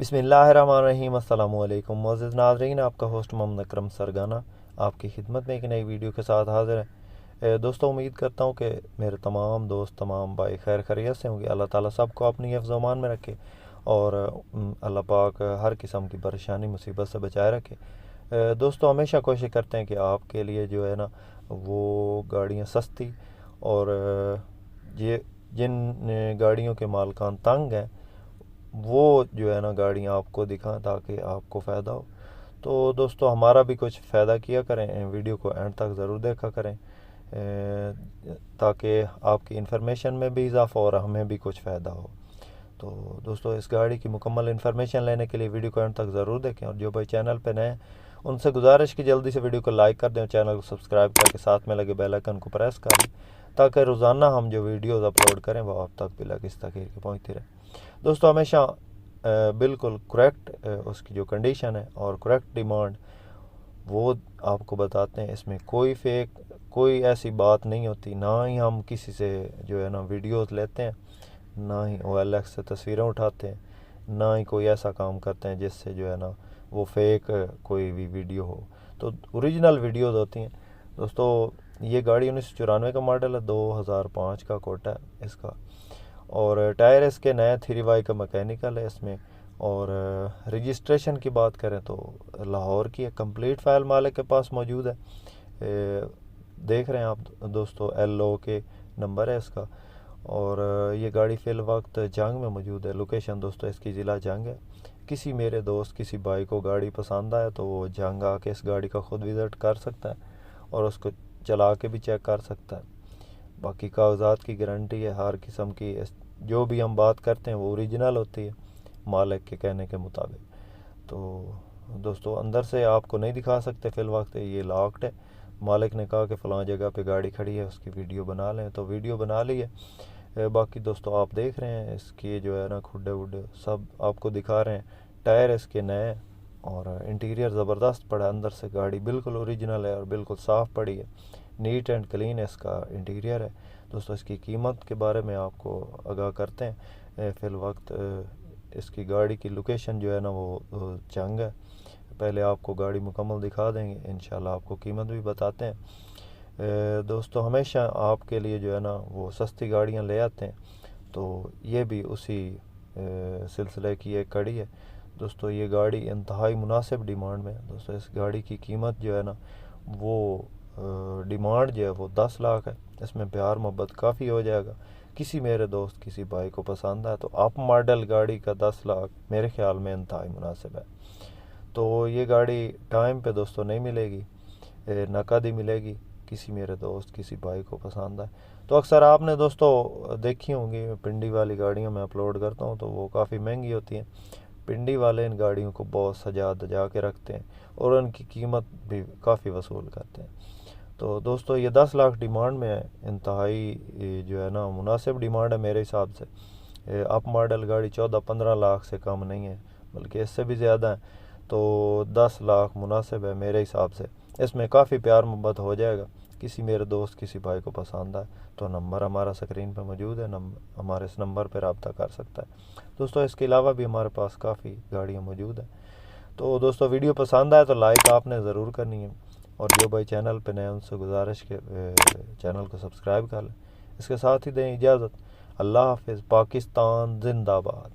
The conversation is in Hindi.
बिस्मिल्लाहिर्रहमानिर्रहीम। अस्सलामुअलैकुम मोअज़्ज़िज़ नाज़रीन, आपका होस्ट मोहम्मद अकरम सरगाना आपकी खिदमत में एक नई वीडियो के साथ हाज़िर है। दोस्तों, उम्मीद करता हूँ कि मेरे तमाम दोस्त तमाम भाई खैर खैरियत से होंगे। अल्लाह ताला सबको अपनी हिफ्ज़ अमान में रखे और अल्लाह पाक हर किस्म की परेशानी मुसीबत से बचाए रखे। दोस्तों, हमेशा कोशिश करते हैं कि आपके लिए जो है ना वो गाड़ियाँ सस्ती और ये जिन गाड़ियों के मालकान तंग हैं वो जो है ना गाड़ियाँ आपको दिखाएं ताकि आपको फ़ायदा हो। तो दोस्तों, हमारा भी कुछ फ़ायदा किया करें, वीडियो को एंड तक ज़रूर देखा करें ताकि आपकी इन्फॉर्मेशन में भी इजाफ़ा और हमें भी कुछ फ़ायदा हो। तो दोस्तों, इस गाड़ी की मुकम्मल इन्फॉर्मेशन लेने के लिए वीडियो को एंड तक ज़रूर देखें और जो भाई चैनल पर नए हैं उनसे गुजारिश की जल्दी से वीडियो को लाइक कर दें और चैनल को सब्सक्राइब करके साथ में लगे बेल आइकन को प्रेस कर दें ताकि रोज़ाना हम जो वीडियोज़ अपलोड करें वो आप तक बिला किस तरीके के पहुँचती रहे। दोस्तों, हमेशा बिल्कुल करेक्ट उसकी जो कंडीशन है और करेक्ट डिमांड वो आपको बताते हैं। इसमें कोई फेक कोई ऐसी बात नहीं होती, ना ही हम किसी से जो है ना वीडियोस लेते हैं, ना ही OLX से तस्वीरें उठाते हैं, ना ही कोई ऐसा काम करते हैं जिससे जो है ना वो फेक कोई भी वीडियो हो। तो ओरिजिनल वीडियोस होती हैं। दोस्तों, ये गाड़ी 1994 का मॉडल है, 2005 का कोटा है इसका और टायर इसके नए 3Y का मैकेनिकल है इसमें। और रजिस्ट्रेशन की बात करें तो लाहौर की एक कंप्लीट फ़ाइल मालिक के पास मौजूद है। देख रहे हैं आप दोस्तों, LO के नंबर है इसका और ये गाड़ी फ़िल वक्त जंग में मौजूद है। लोकेशन दोस्तों इसकी ज़िला जंग है। किसी मेरे दोस्त किसी भाई को गाड़ी पसंद आए तो वो जंग आके इस गाड़ी का ख़ुद विज़िट कर सकता है और उसको चला के भी चेक कर सकता है। बाकी कागजात की गारंटी है हर किस्म की। जो भी हम बात करते हैं वो ओरिजिनल होती है मालिक के कहने के मुताबिक। तो दोस्तों, अंदर से आपको नहीं दिखा सकते फ़िल वक्त, ये लॉक्ड है। मालिक ने कहा कि फ़लाँ जगह पे गाड़ी खड़ी है, उसकी वीडियो बना लें, तो वीडियो बना ली है। बाकी दोस्तों, आप देख रहे हैं इसके जो है ना खुड्डे वुड्डे सब आपको दिखा रहे हैं। टायर इसके नए और इंटीरियर ज़बरदस्त पड़ा है। अंदर से गाड़ी बिल्कुल ओरिजिनल है और बिल्कुल साफ़ पड़ी है। नीट एंड क्लीन इसका इंटीरियर है। दोस्तों, इसकी कीमत के बारे में आपको आगाह करते हैं। फ़िल वक्त इसकी गाड़ी की लोकेशन जो है ना वो जंग है। पहले आपको गाड़ी मुकम्मल दिखा देंगे, इंशाल्लाह आपको कीमत भी बताते हैं। दोस्तों, हमेशा आपके लिए जो है ना वो सस्ती गाड़ियां ले आते हैं, तो ये भी उसी सिलसिले की एक कड़ी है। दोस्तों, ये गाड़ी इंतहाई मुनासिब डिमांड में है। दोस्तों, इस गाड़ी की कीमत जो है ना वो डिमांड जो है वो 10 लाख है। इसमें प्यार मोहब्बत काफ़ी हो जाएगा। किसी मेरे दोस्त किसी भाई को पसंद आए तो अप मॉडल गाड़ी का 10 लाख मेरे ख्याल में इंतहाई मुनासिब है। तो ये गाड़ी टाइम पे दोस्तों नहीं मिलेगी, नकद ही मिलेगी। किसी मेरे दोस्त किसी भाई को पसंद आए तो अक्सर आपने दोस्तों देखी होंगी पिंडी वाली गाड़ियाँ मैं अपलोड करता हूँ तो वो काफ़ी महंगी होती हैं। पिंडी वाले इन गाड़ियों को बहुत सजा दजा के रखते हैं और उनकी कीमत भी काफ़ी वसूल करते हैं। तो दोस्तों, ये 10 लाख डिमांड में है, इंतहाई जो है ना मुनासिब डिमांड है मेरे हिसाब से। अप मॉडल गाड़ी 14-15 लाख से कम नहीं है, बल्कि इससे भी ज़्यादा है। तो 10 लाख मुनासिब है मेरे हिसाब से। इसमें काफ़ी प्यार मोहब्बत हो जाएगा। किसी मेरे दोस्त किसी भाई को पसंद आए तो नंबर हमारा स्क्रीन पर मौजूद है, हमारे इस नंबर पर रब्ता कर सकता है। दोस्तों, इसके अलावा भी हमारे पास काफ़ी गाड़ियाँ मौजूद हैं। तो दोस्तों, वीडियो पसंद आए तो लाइक आपने ज़रूर करनी है और जो भाई चैनल पे नए उनसे गुजारिश के चैनल को सब्सक्राइब कर लें। इसके साथ ही दें इजाज़त। अल्लाह हाफिज़। पाकिस्तान जिंदाबाद।